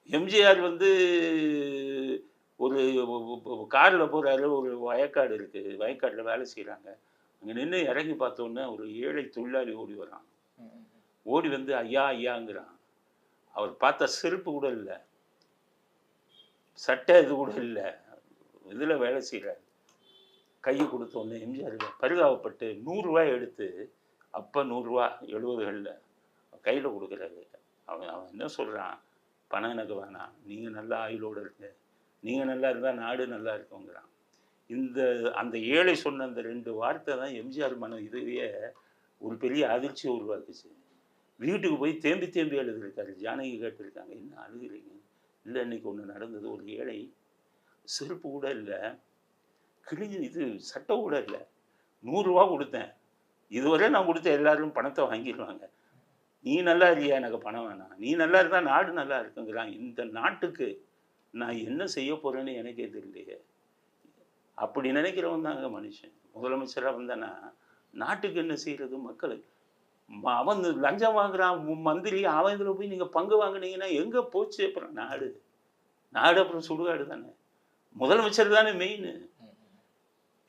எம்ஜிஆர் வந்து ஒரு கார்ல போறாரு. ஒரு வயக்காடு இருக்கு. வயக்காட்டுல வேலை செய்றாங்க. அங்க நின்னு இறங்கி பார்த்தோன்னே, ஒரு ஏழை தொழிலாளி ஓடி வரான். ம். ஓடி வந்து ஐயா! ஐயாங்கிறான். அவர் பார்த்தா செருப்பு கூட இல்ல. சட்டை இது கூட இல்ல. இதுல வேலை செய்றாரு. கைய குடுத்தோன்னே எம்ஜிஆர் பரிதாபப்பட்டு ரூ. 100 எடுத்து, அப்ப ரூ. 100 70கள்ல கையில குடுக்குறாரு. அவன் அவன் என்ன சொல்றான்? "பணம் எனக்கு வேணாம். நீங்க நல்ல ஆயுளோட இருங்க. நீங்க நல்லா இருந்தா நாடு நல்லா இருக்குங்கிறான்." இந்த அந்த ஏழை சொன்ன அந்த 2 வார்த்தை தான் எம்ஜிஆர் இதுலயே ஒரு பெரிய அதிர்ச்சிய உருவாக்குச்சு. வீட்டுக்கு போய் தேம்பி தேம்பி அழுதுருக்காரு. ஜானகி கேட்டிருக்காங்க, "என்ன அழுகுறீங்க?" "இல்ல இன்னைக்கு ஒண்ணு நடந்தது. ஒரு ஏழை செருப்பு கூட இல்ல. இது சட்டை கூட இல்ல. ரூ. 100 குடுத்தேன். இதுவரை நான் குடுத்த எல்லாரும் பணத்த வாங்கிருவாங்க. நீ நல்லா இருக்கியா? எனக்கு பணம் வேணாம். நீ நல்லா இருந்தா நாடு நல்லா இருக்குங்கிறான். இந்த நாட்டுக்கு நான் என்ன செய்ய போறேன்னு எனக்கே தெரியலையே." அப்படி நினைக்கிறவன் தாங்க மனுஷன். முதலமைச்சரா வந்தானா, நாட்டுக்கு என்ன செய்றது? மக்களுக்கு. அவன் லஞ்சம் வாங்குறான் மந்திரி, அவன் இதில போய் நீங்க பங்கு வாங்குனீங்கன்னா, எங்க போச்சு அப்புறம் நாடு? நாடு அப்புறம் சுடுகாடு தானே. முதலமைச்சர் தானே மெயினு.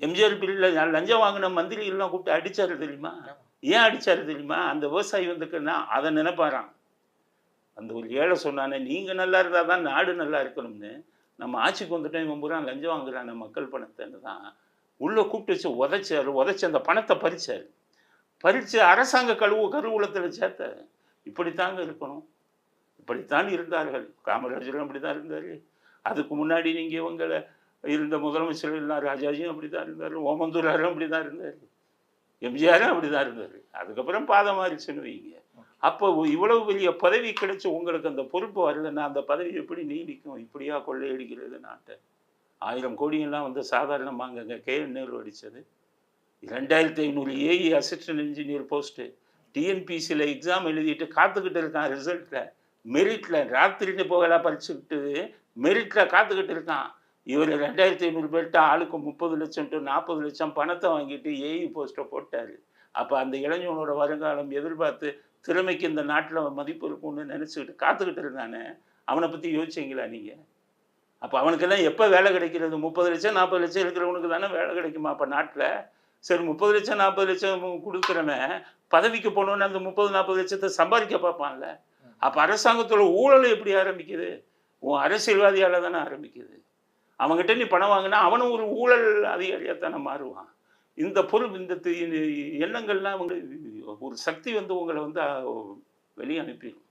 எம்ஜிஆர் பீரியட்ல லஞ்சம் வாங்குன மந்திரிகள்லாம் கூப்பிட்டு அடிச்சாரு தெரியுமா? ஏன் அடிச்சாரு தெரியுமா? அந்த விவசாயி வந்துக்குன்னா அத நினைப்பாராம். அந்த ஒரு ஏழை சொன்னானே, நீங்க நல்லா இருந்தா தான் நாடு நல்லா இருக்கணும்னு. நம்ம ஆட்சிக்கு வந்துட்டோம், இவன் பூரா லஞ்சம் வாங்குறானே மக்கள் பணத்தன்னு தான் உள்ள கூப்பிட்டு வச்சு உதைச்சாரு. உதைச்சு அந்த பணத்த பறிச்சாரு. பறிச்சு அரசாங்க கருவூலத்துல சேர்த்தாரு. இப்படித்தாங்க இருக்கணும். இப்படித்தான் இருந்தார்கள். காமராஜரும் அப்படித்தான் இருந்தாரு. அதுக்கு முன்னாடி நீங்க இவங்கள இருந்த முதலமைச்சர்கள் எல்லாம் ராஜாஜியும் அப்படித்தான் இருந்தாரு. ஓமந்தூராரும் அப்படித்தான் இருந்தாரு. எம்ஜிஆரும் அப்படிதான் இருந்தாரு. அதுக்கப்புறம் பாதம் மாறிச்சுன்னு வைங்க. அப்போ இவ்வளவு பெரிய பதவி கிடைச்சு உங்களுக்கு அந்த பொறுப்பு வரலன்னா, அந்த பதவி எப்படி நீடிக்கும்? இப்படியா கொள்ளையடிக்கிறது நாட்ட? 1000 கோடியெல்லாம் வந்து சாதாரணமாங்கங்க. கே.என். நேரு அடிச்சது. 2500 ஏஇ அசிஸ்டன்ட் இன்ஜினியர் போஸ்ட்டு. டிஎன்பிசியில எக்ஸாம் எழுதிட்டு காத்துக்கிட்டு இருக்கான் ரிசல்ட்ல. மெரிட்ல ராத்திரின்னு போகலா பறிச்சுக்கிட்டு மெரிட்ல காத்துக்கிட்டு இருக்கான். இவர் 2500 பேர்ட்ட ஆளுக்கு 30 லட்சம் டு 40 லட்சம் பணத்தை வாங்கிட்டு ஏஇ போஸ்ட்டை போட்டாரு. அப்ப அந்த இளைஞனோட வருங்காலம் எதிர்பார்த்து திறமைக்கு இந்த நாட்டுல மதிப்பு இருக்கும்னு நினைச்சுக்கிட்டு காத்துக்கிட்டு இருந்தானே, அவனை பத்தி யோசிச்சீங்களா நீங்க? அப்ப அவனுக்கெல்லாம் எப்ப வேலை கிடைக்கிறது? 30 லட்சம் 40 லட்சம் இருக்கிறவனுக்கு தானே வேலை கிடைக்குமா அப்ப நாட்டுல? சரி 30 லட்சம் 40 லட்சம் குடுக்குறவன் பதவிக்கு போனோன்னு அந்த 30 40 லட்சத்தை சம்பாதிக்க பார்ப்பான்ல. அப்ப அரசாங்கத்தோட ஊழல் எப்படி ஆரம்பிக்குது? உன் அரசியல்வாதியால தானே ஆரம்பிக்குது. அவன்கிட்ட நீ பணம் வாங்கினா அவனும் ஒரு ஊழல் அதிகாரியா தானே மாறுவான். இந்த பொருள் இந்த எண்ணங்கள்லாம் அவங்க ஒரு சக்தி வந்து உங்களை வந்து வெளியே அனுப்பிடும்.